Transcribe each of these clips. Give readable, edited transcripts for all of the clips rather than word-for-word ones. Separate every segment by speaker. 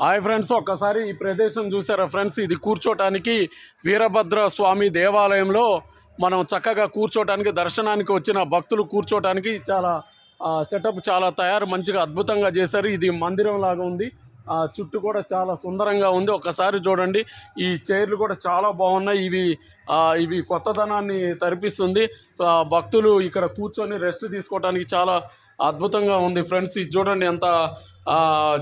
Speaker 1: Hi friends, ఒక్కసారి ఈ ప్రదేశం చూసారా ఫ్రెండ్స్? ఇది కూర్చోటానికి వీరభద్ర స్వామి దేవాలయంలో మనం చక్కగా కూర్చోటానికి, దర్శనానికి వచ్చిన భక్తులు కూర్చోటానికి చాలా సెటప్ చాలా మంచిగా అద్భుతంగా చేశారు. ఇది మందిరం లాగా ఉంది. చుట్టూ కూడా చాలా సుందరంగా ఉంది. ఒక్కసారి చూడండి, ఈ చైర్లు కూడా చాలా బాగున్నాయి. ఇవి కొత్తదనాన్ని తరిపిస్తుంది. భక్తులు ఇక్కడ కూర్చొని రెస్ట్ తీసుకోవడానికి చాలా అద్భుతంగా ఉంది ఫ్రెండ్స్. ఇది చూడండి ఎంత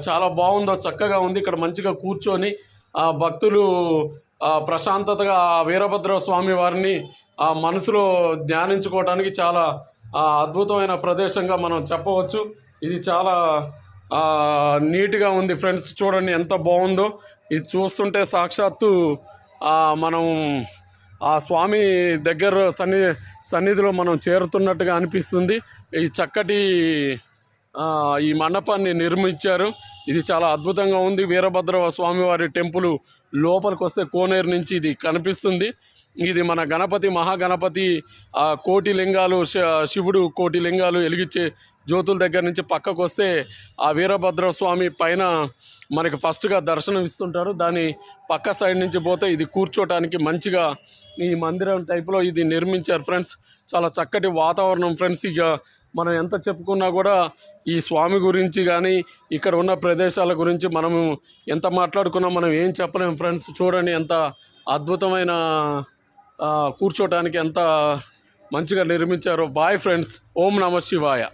Speaker 1: చాలా బాగుందో, చక్కగా ఉంది. ఇక్కడ మంచిగా కూర్చొని భక్తులు ప్రశాంతతగా వీరభద్ర స్వామి వారిని మనసులో ధ్యానించుకోవడానికి చాలా అద్భుతమైన ప్రదేశంగా మనం చెప్పవచ్చు. ఇది చాలా నీట్గా ఉంది ఫ్రెండ్స్. చూడండి ఎంత బాగుందో. ఇది చూస్తుంటే సాక్షాత్తు మనం ఆ స్వామి దగ్గర సన్నిధిలో మనం చేరుతున్నట్టుగా అనిపిస్తుంది. ఈ చక్కటి ఈ మండపాన్ని నిర్మించారు. ఇది చాలా అద్భుతంగా ఉంది. వీరభద్ర స్వామివారి టెంపుల్ లోపలికి వస్తే కోనేరు నుంచి ఇది కనిపిస్తుంది. ఇది మన గణపతి, మహాగణపతి కోటి లింగాలు, శివుడు కోటి లింగాలు వెలిగించే జ్యోతుల దగ్గర నుంచి పక్కకు వస్తే ఆ వీరభద్ర స్వామి పైన మనకి ఫస్ట్గా దర్శనం ఇస్తుంటారు. దాని పక్క సైడ్ నుంచి పోతే ఇది కూర్చోటానికి మంచిగా ఈ మందిరం టైప్లో ఇది నిర్మించారు ఫ్రెండ్స్. చాలా చక్కటి వాతావరణం ఫ్రెండ్స్. ఇక మనం ఎంత చెప్పుకున్నా కూడా ఈ స్వామి గురించి కానీ ఇక్కడ ఉన్న ప్రదేశాల గురించి మనము ఎంత మాట్లాడుకున్నా మనం ఏం చెప్పలేము ఫ్రెండ్స్. చూడండి ఎంత అద్భుతమైన కూర్చోటానికి ఎంత మంచిగా నిర్మించారో. Bye friends. ఓం నమః శివాయ.